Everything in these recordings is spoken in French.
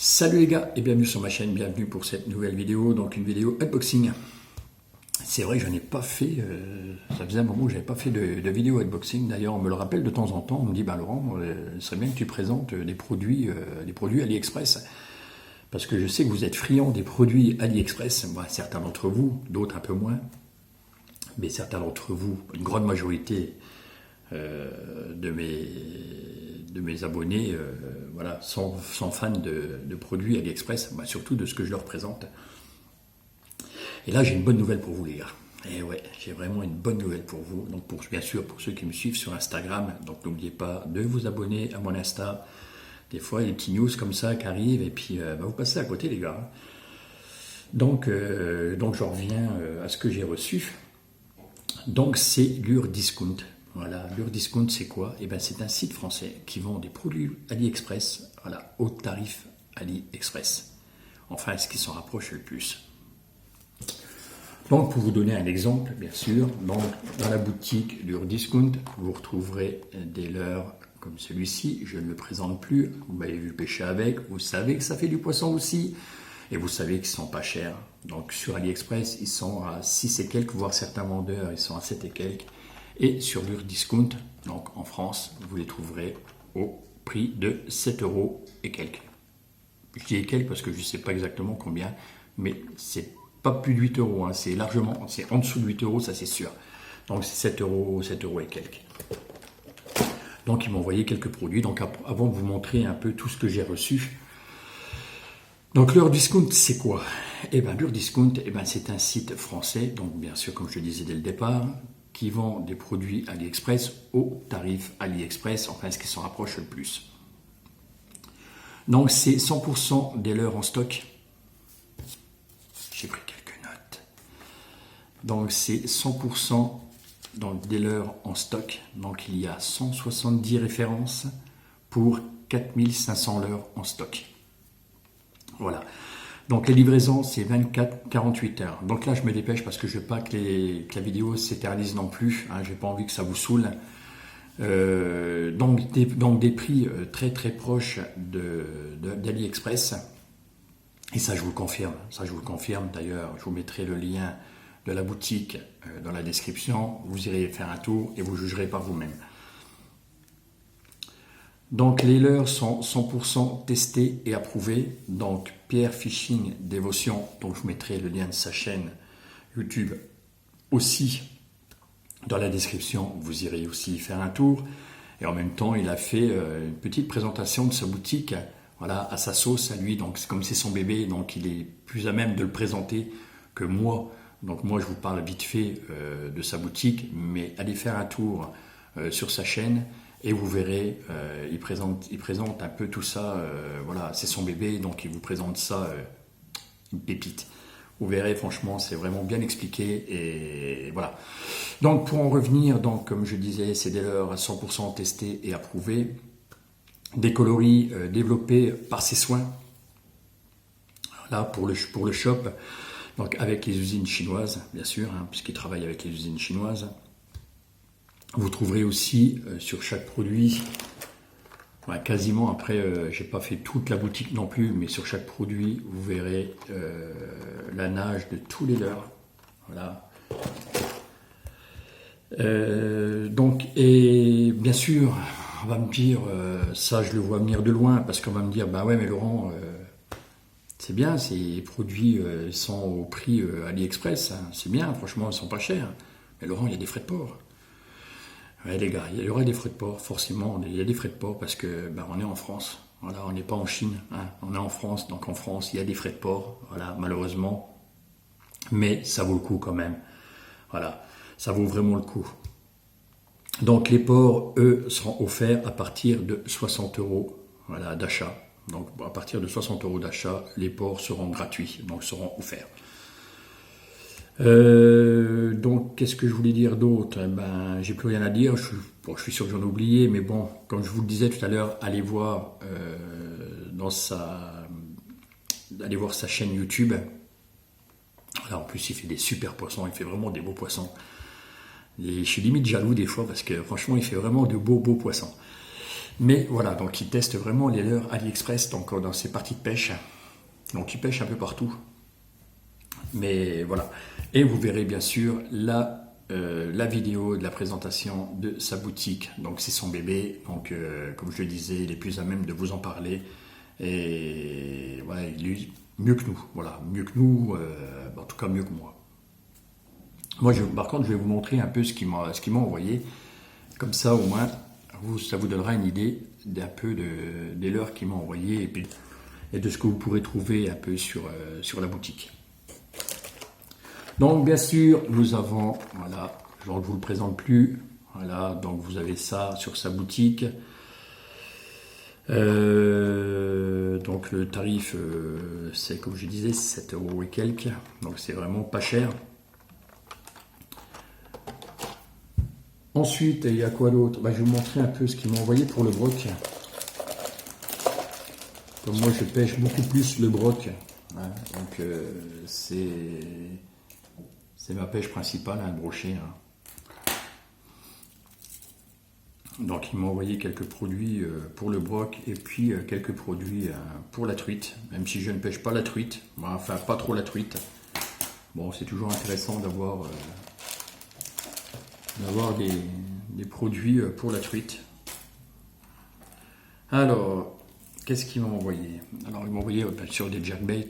Salut les gars et bienvenue sur ma chaîne, bienvenue pour cette nouvelle vidéo, donc une vidéo unboxing. C'est vrai que je n'ai pas fait, ça faisait un moment que je n'avais pas fait de vidéo unboxing, d'ailleurs on me le rappelle de temps en temps, on me dit ben Laurent, il serait bien que tu présentes des produits AliExpress, parce que je sais que vous êtes friands des produits AliExpress, bon, certains d'entre vous, d'autres un peu moins, mais certains d'entre vous, une grande majorité de mes abonnés voilà, sont fans de produits AliExpress, bah, surtout de ce que je leur présente. Et là, j'ai une bonne nouvelle pour vous, les gars. Et ouais, j'ai vraiment une bonne nouvelle pour vous. Donc, bien sûr, pour ceux qui me suivent sur Instagram, donc n'oubliez pas de vous abonner à mon Insta. Des fois, il y a des petits news comme ça qui arrivent, et puis bah, vous passez à côté, les gars. Donc j'en reviens à ce que j'ai reçu. Donc, c'est l'Urdiscount. Voilà, l'Urdiscount, c'est quoi? Eh ben, c'est un site français qui vend des produits AliExpress, voilà, haut tarif AliExpress. Enfin, ce qui s'en rapproche le plus. Donc, pour vous donner un exemple, bien sûr, donc, dans la boutique l'Urdiscount, vous retrouverez des leurres comme celui-ci. Je ne le présente plus. Vous m'avez vu pêcher avec. Vous savez que ça fait du poisson aussi. Et vous savez qu'ils ne sont pas chers. Donc, sur AliExpress, ils sont à 6 et quelques, voire certains vendeurs, ils sont à 7 et quelques. Et sur l'Urdiscount, donc en France, vous les trouverez au prix de 7 € et quelques. Je dis quelques parce que je ne sais pas exactement combien, mais c'est pas plus de 8 €, hein, c'est largement, c'est en dessous de 8 €, ça c'est sûr. Donc c'est 7 € et quelques. Donc ils m'ont envoyé quelques produits. Donc avant de vous montrer un peu tout ce que j'ai reçu, donc l'Urdiscount, c'est quoi? Eh bien l'Urdiscount, eh ben, c'est un site français, donc bien sûr comme je le disais dès le départ, qui vend des produits AliExpress au tarif AliExpress, enfin ce qui s'en rapproche le plus. Donc c'est 100% des leurres en stock. J'ai pris quelques notes. Donc c'est 100% des leurres en stock. Donc il y a 170 références pour 4500 leurres en stock. Voilà. Donc les livraisons, c'est 24-48 heures. Donc là, je me dépêche parce que je ne veux pas que la vidéo s'éternise non plus. Hein, je n'ai pas envie que ça vous saoule. Donc des prix très très proches d'AliExpress. Et ça, je vous le confirme. Ça, je vous le confirme. D'ailleurs, je vous mettrai le lien de la boutique dans la description. Vous irez faire un tour et vous jugerez par vous-même. Donc les leurres sont 100% testés et approuvés. Donc Pierre Fishing Dévotion, donc je vous mettrai le lien de sa chaîne YouTube aussi dans la description. Vous irez aussi y faire un tour. Et en même temps, il a fait une petite présentation de sa boutique, voilà, à sa sauce à lui. Donc comme c'est son bébé, donc il est plus à même de le présenter que moi. Donc moi, je vous parle vite fait de sa boutique, mais allez faire un tour sur sa chaîne. Et vous verrez, il présente un peu tout ça, voilà, c'est son bébé, donc il vous présente ça, une pépite. Vous verrez, franchement, c'est vraiment bien expliqué, et voilà. Donc pour en revenir, donc, comme je disais, c'est des leurres à 100% testés et approuvés, des coloris développés par ses soins, là pour le shop, donc avec les usines chinoises, bien sûr, hein, puisqu'il travaille avec les usines chinoises. Vous trouverez aussi sur chaque produit, quasiment, après, j'ai pas fait toute la boutique non plus, mais sur chaque produit, vous verrez la nage de tous les leurres. Voilà. Donc, et bien sûr, on va me dire, ça je le vois venir de loin, parce qu'on va me dire, bah ouais, mais Laurent, c'est bien, ces produits sont au prix AliExpress, hein, c'est bien, franchement, ils sont pas chers. Mais Laurent, il y a des frais de port. Ouais, les gars, il y aura des frais de port, forcément, il y a des frais de port parce que on est en France. Voilà, on n'est pas en Chine, hein, on est en France, donc en France il y a des frais de port, voilà, malheureusement, mais ça vaut le coup quand même. Voilà, ça vaut vraiment le coup. Donc les ports, eux, seront offerts à partir de 60 euros, voilà, d'achat. Donc à partir de 60 euros d'achat, les ports seront gratuits, donc seront offerts. Donc qu'est-ce que je voulais dire d'autre? Ben, j'ai plus rien à dire. Je suis sûr que j'en ai oublié, mais bon, comme je vous le disais tout à l'heure, allez voir allez voir sa chaîne YouTube. Alors, en plus, il fait des super poissons, il fait vraiment des beaux poissons. Et je suis limite jaloux des fois parce que franchement, il fait vraiment de beaux poissons. Mais voilà, donc il teste vraiment les leurres AliExpress, donc dans ses parties de pêche. Donc il pêche un peu partout. Mais voilà. Et vous verrez bien sûr la vidéo de la présentation de sa boutique. Donc c'est son bébé. Donc comme je le disais, il est plus à même de vous en parler. Et voilà, il est mieux que nous. Voilà, mieux que nous, en tout cas mieux que moi. Moi, par contre, je vais vous montrer un peu ce qu'il m'a envoyé. Comme ça, au moins, ça vous donnera une idée d'un peu des leurres qu'il m'a envoyé et de ce que vous pourrez trouver un peu sur la boutique. Donc, bien sûr, nous avons, voilà, je ne vous le présente plus. Voilà, donc vous avez ça sur sa boutique. Donc le tarif, c'est comme je disais, 7 euros et quelques. Donc c'est vraiment pas cher. Ensuite, il y a quoi d'autre? Je vais vous montrer un peu ce qu'ils m'ont envoyé pour le broc. Comme moi, je pêche beaucoup plus le broc. Hein, donc, c'est ma pêche principale, le brochet. Hein. Donc, ils m'ont envoyé quelques produits pour le broc et puis quelques produits pour la truite. Même si je ne pêche pas la truite, enfin, pas trop la truite. Bon, c'est toujours intéressant d'avoir des produits pour la truite. Alors, qu'est-ce qu'ils m'ont envoyé? Alors, ils m'ont envoyé bien sûr des jerkbait.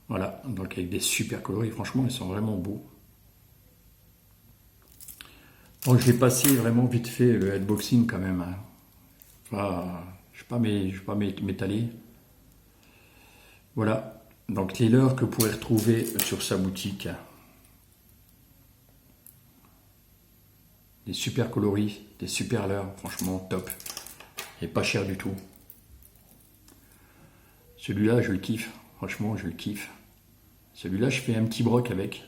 Voilà, donc avec des super coloris, franchement, ils sont vraiment beaux. Donc, je vais passer vraiment vite fait le headboxing quand même. Hein. Enfin, je ne vais pas m'étaler. Voilà, donc les leurres que vous pourrez retrouver sur sa boutique. Des super coloris, des super leurres, franchement top. Et pas cher du tout. Celui-là, je le kiffe. Franchement, je le kiffe. Celui-là, je fais un petit broc avec.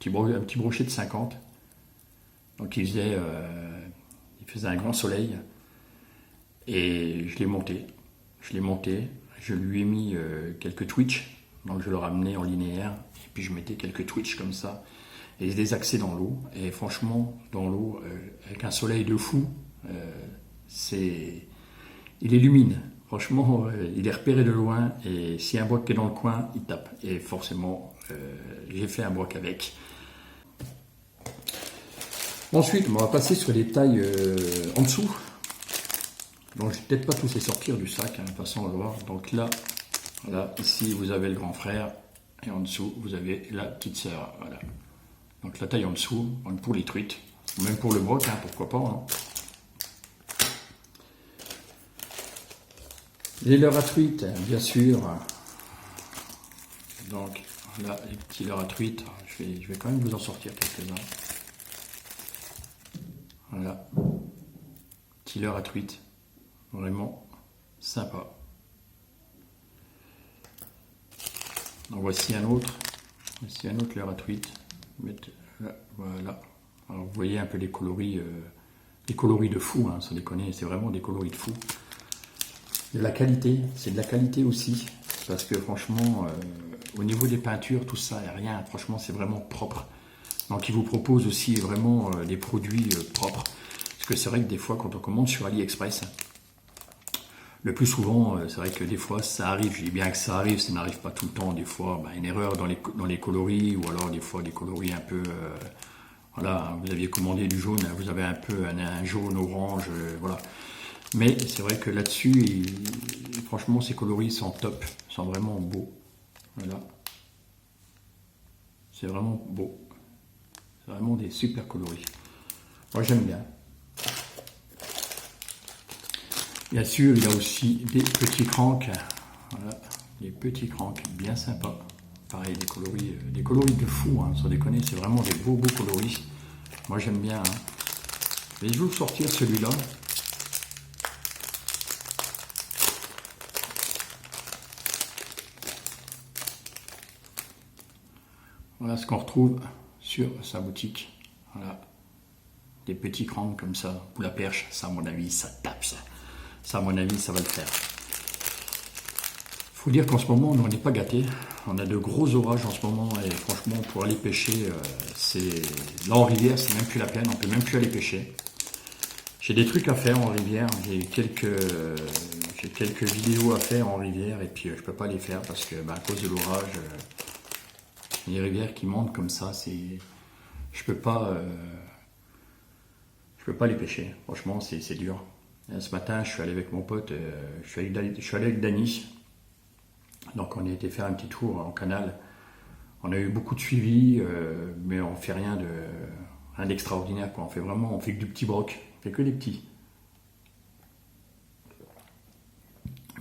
Un petit brochet de 50. Donc il faisait un grand soleil. Et je l'ai monté. Je lui ai mis quelques twitch. Donc je le ramenais en linéaire. Et puis je mettais quelques twitch comme ça. Et je les axais dans l'eau. Et franchement, dans l'eau, avec un soleil de fou, il illumine. Franchement, il est repéré de loin. Et s'il y a un broc qui est dans le coin, il tape. Et forcément, j'ai fait un broc avec. Ensuite, on va passer sur les tailles en dessous. Donc, je ne vais peut-être pas tous les sortir du sac, hein, de toute façon, on va voir. Donc là, voilà, ici, vous avez le grand frère. Et en dessous, vous avez la petite sœur. Voilà. Donc la taille en dessous, donc pour les truites, même pour le broc, hein, pourquoi pas. Hein. Les leurres à truites, bien sûr. Donc là, les petits leurres à truites, je vais quand même vous en sortir quelques-uns. Voilà. Petit leurre à truites, vraiment sympa. Donc voici un autre leurre à truites. Voilà. Alors vous voyez un peu les coloris de fou, hein, sans déconner, c'est vraiment des coloris de fou. De la qualité, c'est de la qualité aussi, parce que franchement, au niveau des peintures, tout ça, rien, franchement, c'est vraiment propre. Donc, ils vous proposent aussi vraiment des produits propres, parce que c'est vrai que des fois, quand on commande sur AliExpress, le plus souvent, c'est vrai que des fois, ça arrive, je dis bien que ça arrive, ça n'arrive pas tout le temps, des fois, une erreur dans les coloris, ou alors des fois, des coloris un peu... voilà, vous aviez commandé du jaune, vous avez un peu un jaune, orange, voilà. Mais c'est vrai que là-dessus, franchement, ces coloris sont top, sont vraiment beaux. Voilà. C'est vraiment beau. C'est vraiment des super coloris. Moi, j'aime bien. Bien sûr, il y a aussi des petits cranks. Voilà, des petits cranks bien sympas. Pareil, des coloris de fou, hein, sans déconner, c'est vraiment des beaux coloris. Moi j'aime bien. Hein. Mais je vais vous sortir celui-là. Voilà ce qu'on retrouve sur sa boutique. Voilà. Des petits cranks comme ça, ou la perche, ça à mon avis, ça tape ça. Ça à mon avis, ça va le faire. Faut dire qu'en ce moment, on n'est pas gâtés. On a de gros orages en ce moment et franchement, pour aller pêcher, là en rivière, c'est même plus la peine, on peut même plus aller pêcher. J'ai des trucs à faire en rivière, j'ai quelques vidéos à faire en rivière et puis je peux pas les faire parce que à cause de l'orage, les rivières qui montent comme ça, je peux pas les pêcher. Franchement, c'est dur. Ce matin, je suis allé avec mon pote, je suis allé avec Dany. Donc on a été faire un petit tour en canal. On a eu beaucoup de suivi, mais on fait rien d'extraordinaire. On fait que du petit broc, on fait que des petits.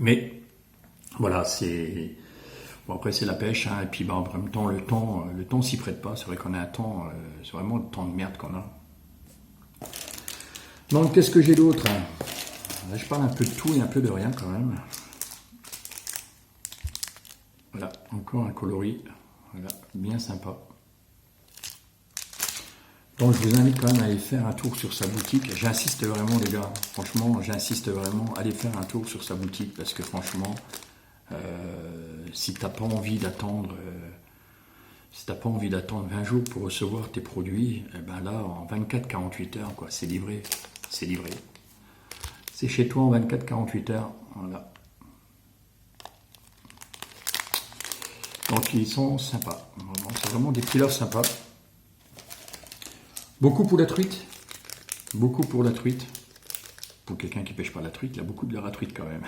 Mais voilà, bon, après c'est la pêche, hein, et puis en même temps le temps s'y prête pas. C'est vrai qu'on a un temps, c'est vraiment le temps de merde qu'on a. Donc qu'est-ce que j'ai d'autre? Là, je parle un peu de tout et un peu de rien quand même. Voilà, encore un coloris, voilà, bien sympa. Donc je vous invite quand même à aller faire un tour sur sa boutique. J'insiste vraiment les gars, franchement j'insiste vraiment, allez faire un tour sur sa boutique parce que franchement, si t'as pas envie d'attendre 20 jours pour recevoir tes produits, et ben là en 24-48 heures quoi, c'est livré. C'est chez toi en 24-48 heures, voilà. Donc ils sont sympas, c'est vraiment des couleurs sympas. Beaucoup pour la truite. Pour quelqu'un qui pêche pas la truite, il y a beaucoup de leurre à truite quand même.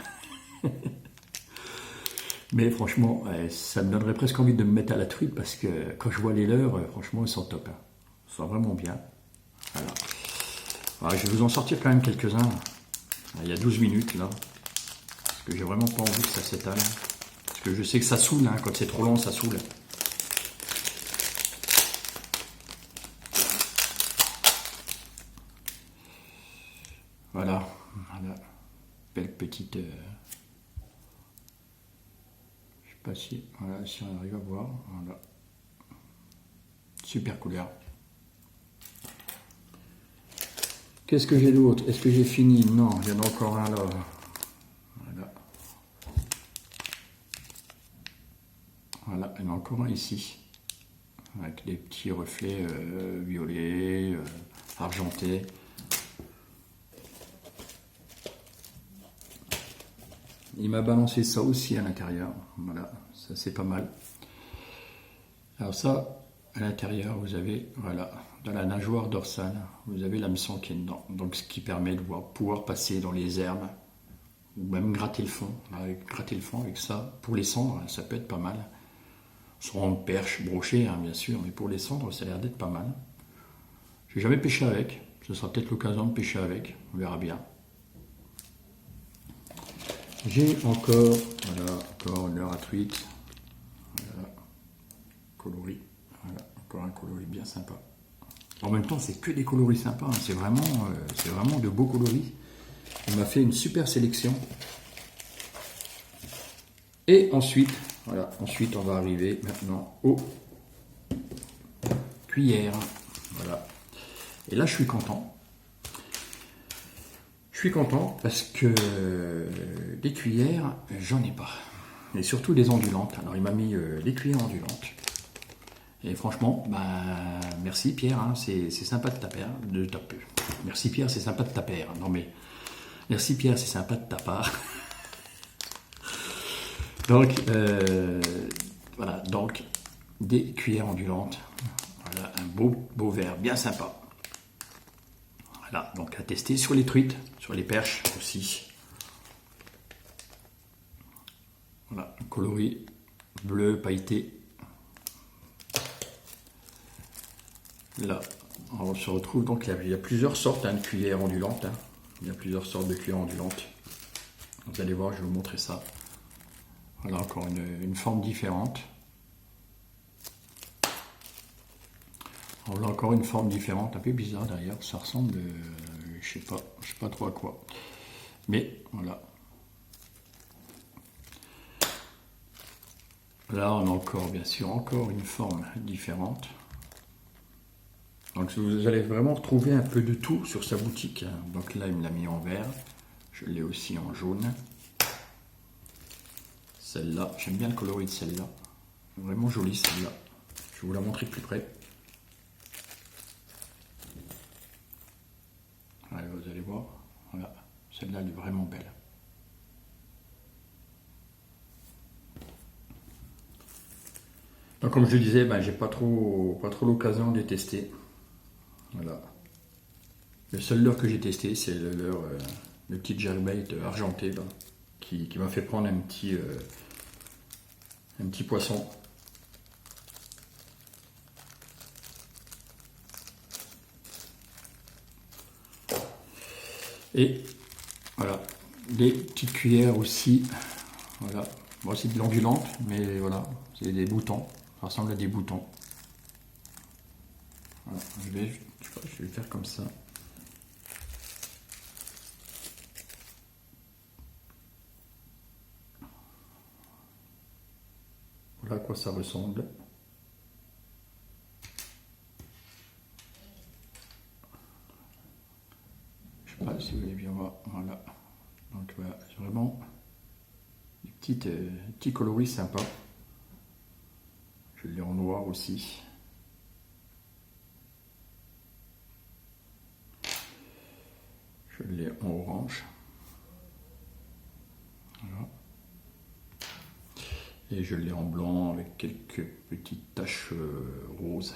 Mais franchement, ça me donnerait presque envie de me mettre à la truite parce que quand je vois les leurres, franchement, ils sont top. Hein. Ils sont vraiment bien. Voilà. Alors, je vais vous en sortir quand même quelques-uns. Il y a 12 minutes là. Parce que j'ai vraiment pas envie que ça s'étale. Parce que je sais que ça saoule, hein. Quand c'est trop long, ça saoule. Voilà. Belle petite... je sais pas si on arrive à voir. Voilà. Super couleur. Qu'est-ce que j'ai d'autre? Est-ce que j'ai fini? Non, il y en a encore un là. Voilà, il y en a encore un ici. Avec des petits reflets violets, argentés. Il m'a balancé ça aussi à l'intérieur. Voilà, ça c'est pas mal. Alors ça, à l'intérieur, vous avez, voilà, dans la nageoire dorsale, vous avez l'hameçon qui est dedans. Donc ce qui permet de pouvoir passer dans les herbes, ou même gratter le fond. Gratter le fond avec ça, pour les cendres, ça peut être pas mal. Soit en perche brochée, hein, bien sûr, mais pour les cendres, ça a l'air d'être pas mal. J'ai jamais pêché avec, ce sera peut-être l'occasion de pêcher avec, on verra bien. J'ai encore, encore leurre à truite, voilà, coloris, voilà, encore un coloris bien sympa. En même temps, c'est que des coloris sympas, hein, c'est vraiment de beaux coloris. On m'a fait une super sélection. Et ensuite, voilà, on va arriver maintenant aux cuillères, voilà. Et là, je suis content. Je suis content parce que des cuillères, j'en ai pas. Et surtout des ondulantes. Alors il m'a mis des cuillères ondulantes. Et franchement, merci Pierre, hein, c'est sympa de ta part. Merci Pierre, c'est sympa de ta part. Non mais, merci Pierre, c'est sympa de ta part. Donc, voilà, donc des cuillères ondulantes. Voilà, un beau verre, bien sympa. Voilà, donc à tester sur les truites, sur les perches aussi. Voilà, un coloris bleu pailleté. Là, on se retrouve donc, il y a plusieurs sortes de cuillères ondulantes. Hein. Il y a plusieurs sortes de cuillères ondulantes. Vous allez voir, je vais vous montrer ça. Voilà encore une forme différente. Voilà encore une forme différente, un peu bizarre d'ailleurs. Ça ressemble, je sais pas trop à quoi. Mais voilà. Là, on a encore, bien sûr, encore une forme différente. Donc vous allez vraiment retrouver un peu de tout sur sa boutique. Donc là, il me l'a mis en vert. Je l'ai aussi en jaune. Celle-là, j'aime bien le coloris de celle-là. Vraiment jolie celle-là. Je vais vous la montrer de plus près. Allez, vous allez voir. Voilà, celle-là, elle est vraiment belle. Donc comme je disais, j'ai pas trop l'occasion de les tester. Voilà. Le seul leurre que j'ai testé, c'est le leurre, le petit jerkbait argenté là, qui m'a fait prendre un petit poisson. Et voilà, des petites cuillères aussi. Voilà. Bon, c'est de l'ondulante, mais voilà, c'est des boutons. Ça ressemble à des boutons. Voilà, je vais faire comme ça. Voilà à quoi ça ressemble. Je sais pas si vous voulez bien voir. Voilà. Donc voilà, c'est vraiment des petits coloris sympas. Je l'ai en noir aussi. Je l'ai en orange. Voilà. Et je l'ai en blanc avec quelques petites taches roses.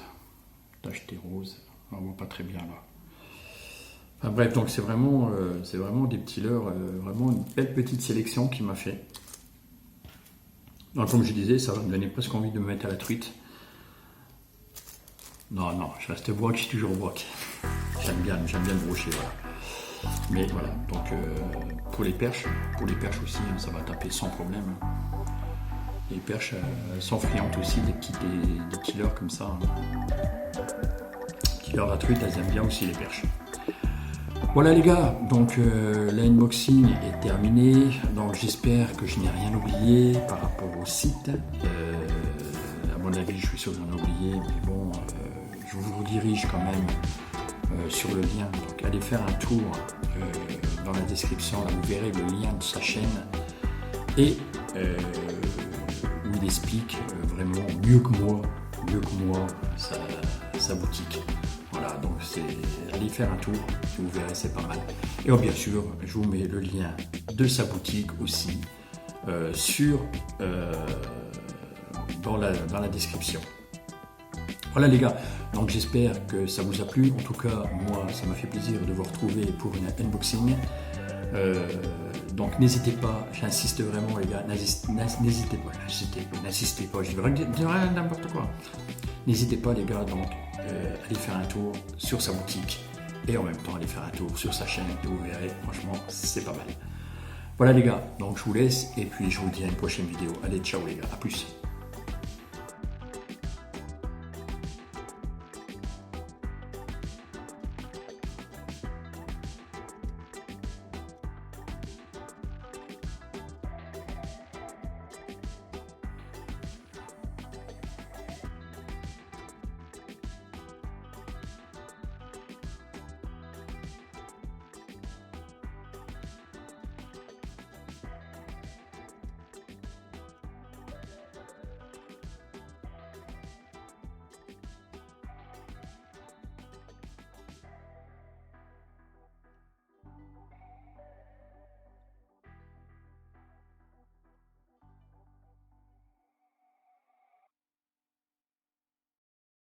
Tacheté rose. On ne voit pas très bien là. Enfin, bref, donc c'est vraiment des petits leurres, vraiment une belle petite sélection qui m'a fait. Donc comme je disais, ça va me donner presque envie de me mettre à la truite. Non, je reste broc, je suis toujours broc. J'aime bien le brochet, voilà. Mais voilà, donc pour les perches aussi, ça va taper sans problème. Les perches, elles sont friandes aussi, des petits leurres comme ça. Petits leurres à truite, elles aiment bien aussi les perches. Voilà les gars, donc l'unboxing est terminé, donc j'espère que je n'ai rien oublié par rapport au site. À mon avis, je suis sûr que j'en ai oublié, mais bon, je vous redirige quand même sur le lien. Donc allez faire un tour dans la description, là vous verrez le lien de sa chaîne et où il explique vraiment mieux que moi sa boutique. Voilà, donc allez faire un tour, vous verrez, c'est pas mal. Et bien sûr, je vous mets le lien de sa boutique aussi dans la description. Voilà les gars, donc j'espère que ça vous a plu. En tout cas, moi, ça m'a fait plaisir de vous retrouver pour une unboxing. Donc n'hésitez pas, j'insiste vraiment les gars, n'hésitez pas, je dirais n'importe quoi. N'hésitez pas les gars, donc allez faire un tour sur sa boutique et en même temps allez faire un tour sur sa chaîne et vous verrez, franchement c'est pas mal. Voilà les gars, donc je vous laisse et puis je vous dis à une prochaine vidéo. Allez, ciao les gars, à plus.